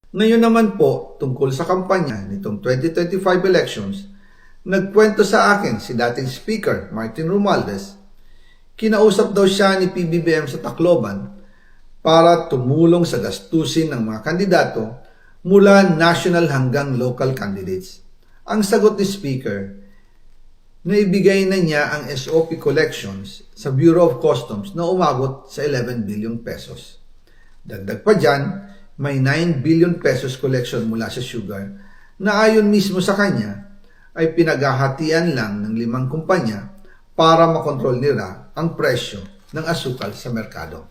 Ngayon naman po, tungkol sa kampanya nitong 2025 elections, nagkwento sa akin si dating Speaker Martin Romualdez. Kinausap daw siya ni PBBM sa Tacloban para tumulong sa gastusin ng mga kandidato mula national hanggang local candidates. Ang sagot ni Speaker, naibigay na niya ang SOP collections sa Bureau of Customs na umabot sa 11 billion pesos. Dagdag pa dyan, may 9 billion pesos collection mula sa sugar na ayon mismo sa kanya ay pinaghahatian lang ng 5 kumpanya para makontrol nila ang presyo ng asukal sa merkado.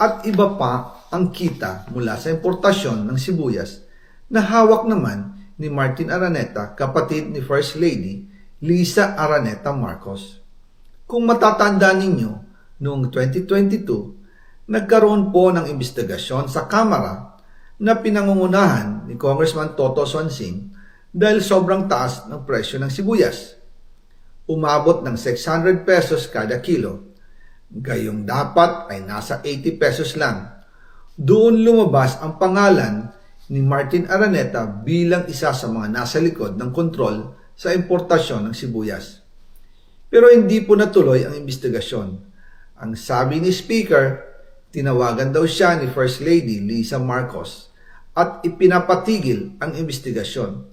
At iba pa ang kita mula sa importasyon ng sibuyas na hawak naman ni Martin Araneta, kapatid ni First Lady Lisa Araneta Marcos. Kung matatandaan ninyo, noong 2022, nagkaroon po ng investigasyon sa Kamara na pinangungunahan ni Congressman Toto Swansing dahil sobrang taas ng presyo ng sibuyas. Umabot ng 600 pesos kada kilo. Gayong dapat ay nasa 80 pesos lang. Doon lumabas ang pangalan ni Martin Araneta bilang isa sa mga nasa likod ng kontrol sa importasyon ng sibuyas. Pero hindi po natuloy ang investigasyon. Ang sabi ni Speaker, tinawagan daw siya ni First Lady Lisa Marcos at ipinapatigil ang investigasyon.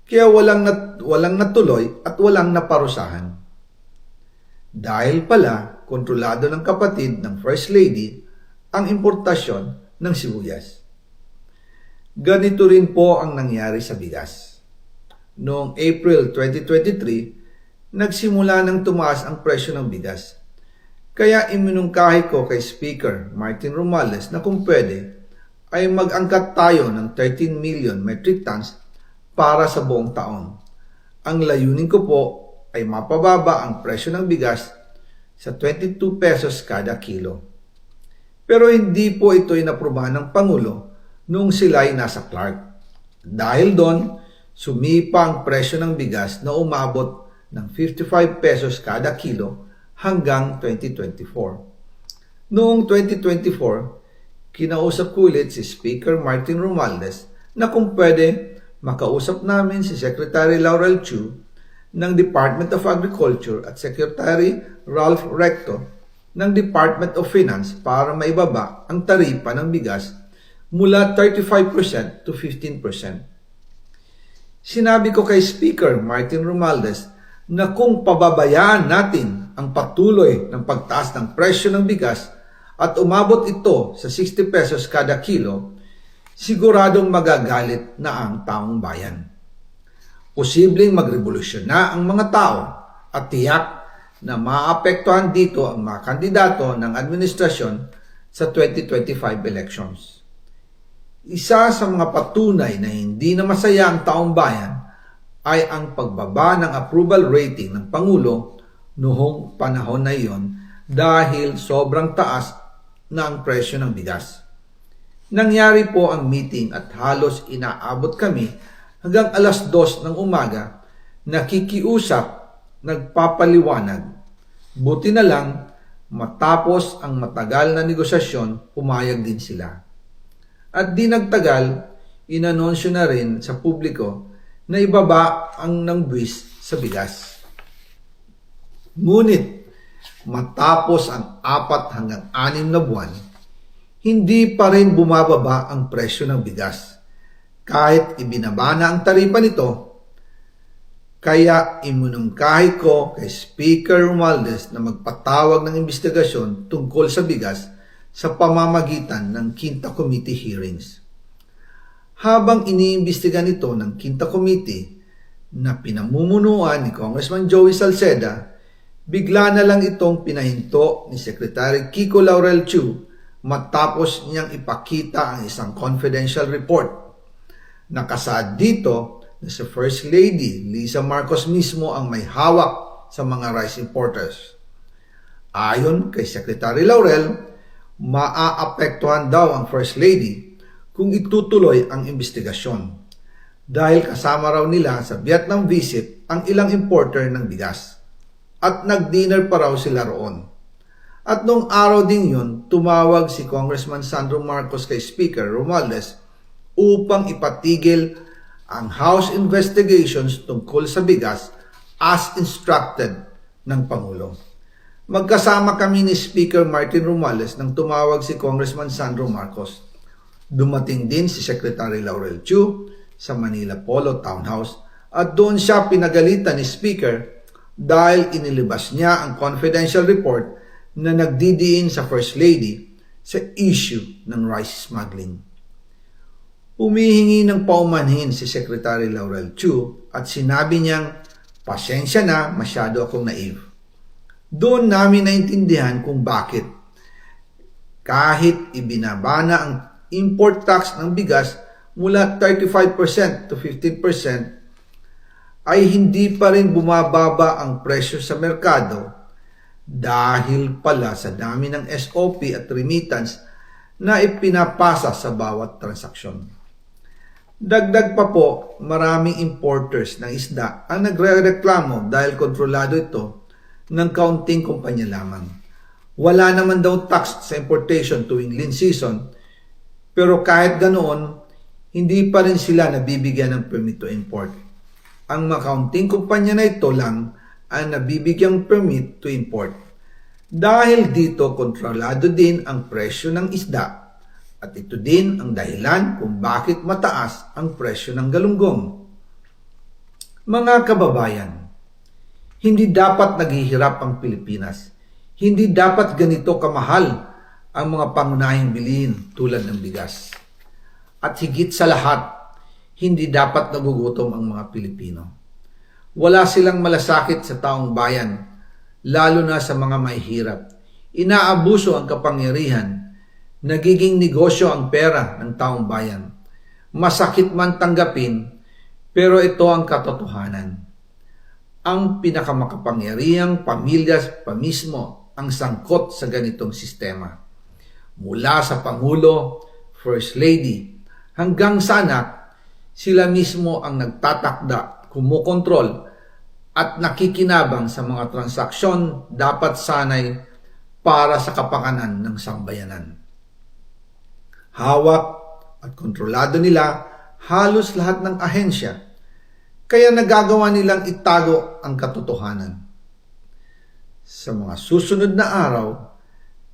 Kaya walang natuloy at walang naparusahan. Dahil pala, kontrolado ng kapatid ng First Lady ang importasyon ng sibuyas. Ganito rin po ang nangyari sa bigas. Noong April 2023, nagsimula nang tumaas ang presyo ng bigas. Kaya iminungkahi ko kay Speaker Martin Romualdez na kung pwede ay mag-angkat tayo ng 13 million metric tons para sa buong taon. Ang layunin ko po ay mapababa ang presyo ng bigas sa 22 pesos kada kilo. Pero hindi po ito inaprubahan ng Pangulo noong sila'y nasa Clark. Dahil doon, sumipa ang presyo ng bigas na umabot ng 55 pesos kada kilo hanggang 2024. Noong 2024, kinausap ko ulit si Speaker Martin Romualdez na kung pwede makausap namin si Secretary Laurel Chu ng Department of Agriculture at Secretary Ralph Recto ng Department of Finance para maibaba ang taripa ng bigas mula 35% to 15%. Sinabi ko kay Speaker Martin Romualdez na kung pababayaan natin ang patuloy ng pagtaas ng presyo ng bigas at umabot ito sa 60 pesos kada kilo, siguradong magagalit na ang taong bayan. Posibleng magrevolusyon na ang mga tao at tiyak na maapektuhan dito ang mga kandidato ng administrasyon sa 2025 elections. Isa sa mga patunay na hindi na masaya ang taong bayan ay ang pagbaba ng approval rating ng Pangulo noong panahon na iyon dahil sobrang taas na ang presyo ng bigas. Nangyari po ang meeting at halos inaabot kami hanggang alas 2 ng umaga, nakikiusap, nagpapaliwanag. Buti na lang, matapos ang matagal na negosasyon, pumayag din sila. At di nagtagal, inanunsyo na rin sa publiko na ibaba ang nangbuwis sa bigas. Ngunit, matapos ang 4 hanggang 6 na buwan, hindi pa rin bumababa ang presyo ng bigas. Kahit ibinaba na ang taripa nito, kaya iminungkahi ko kay Speaker Romualdez na magpatawag ng investigasyon tungkol sa bigas sa pamamagitan ng Quinta Committee hearings. Habang iniimbestiga nito ng Quinta Committee na pinamumunuan ni Congressman Joey Salceda, bigla na lang itong pinahinto ni Secretary Kiko Laurel Chu matapos niyang ipakita ang isang confidential report. Nakasaad dito na si First Lady Lisa Marcos mismo ang may hawak sa mga rice importers. Ayon kay Secretary Laurel, maaapektuhan daw ang First Lady kung itutuloy ang investigasyon dahil kasama raw nila sa Vietnam visit ang ilang importer ng bigas at nag-dinner pa raw sila roon. At noong araw din yun, tumawag si Congressman Sandro Marcos kay Speaker Romualdez upang ipatigil ang House investigations tungkol sa bigas as instructed ng Pangulo. Magkasama kami ni Speaker Martin Romualdez nang tumawag si Congressman Sandro Marcos. Dumating din si Secretary Laurel Chu sa Manila Polo Townhouse at doon siya pinagalitan ni Speaker dahil inilabas niya ang confidential report na nagdidiin sa First Lady sa issue ng rice smuggling. Humihingi ng paumanhin si Secretary Laurel Chu at sinabi niyang, pasensya na, masyado akong naive. Doon namin naintindihan kung bakit. Kahit ibinabana ang import tax ng bigas mula 35% to 15%, ay hindi pa rin bumababa ang presyo sa merkado dahil pala sa dami ng SOP at remittance na ipinapasa sa bawat transaksyon. Dagdag pa po, maraming importers ng isda ang nagre-reklamo dahil kontrolado ito ng kaunting kumpanya lamang. Wala naman daw tax sa importation tuwing lean season, pero kahit ganoon, hindi pa rin sila nabibigyan ng permit to import. Ang mga kaunting kumpanya na ito lang ang nabibigyang permit to import. Dahil dito, kontrolado din ang presyo ng isda at ito din ang dahilan kung bakit mataas ang presyo ng galunggong. Mga kababayan, hindi dapat naghihirap ang Pilipinas. Hindi dapat ganito kamahal ang mga pangunahing bilihin tulad ng bigas. At higit sa lahat, hindi dapat nagugutom ang mga Pilipino. Wala silang malasakit sa taong bayan, lalo na sa mga mahihirap. Inaabuso ang kapangyarihan, nagiging negosyo ang pera ng taong bayan. Masakit man tanggapin, pero ito ang katotohanan. Ang pinakamakapangyarihang pamilya pa mismo ang sangkot sa ganitong sistema. Mula sa Pangulo, First Lady, hanggang sa anak, sila mismo ang nagtatakda, kumukontrol, at nakikinabang sa mga transaksyon dapat sanay para sa kapakanan ng sambayanan. Hawak at kontrolado nila halos lahat ng ahensya, kaya nagagawa nilang itago ang katotohanan. Sa mga susunod na araw,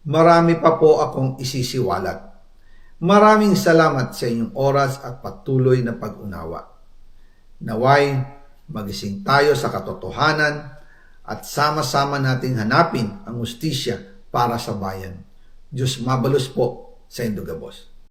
marami pa po akong isisiwalat. Maraming salamat sa inyong oras at patuloy na pag-unawa. Naway, magising tayo sa katotohanan at sama-sama nating hanapin ang hustisya para sa bayan. Diyos mabalos po sa Indogabos.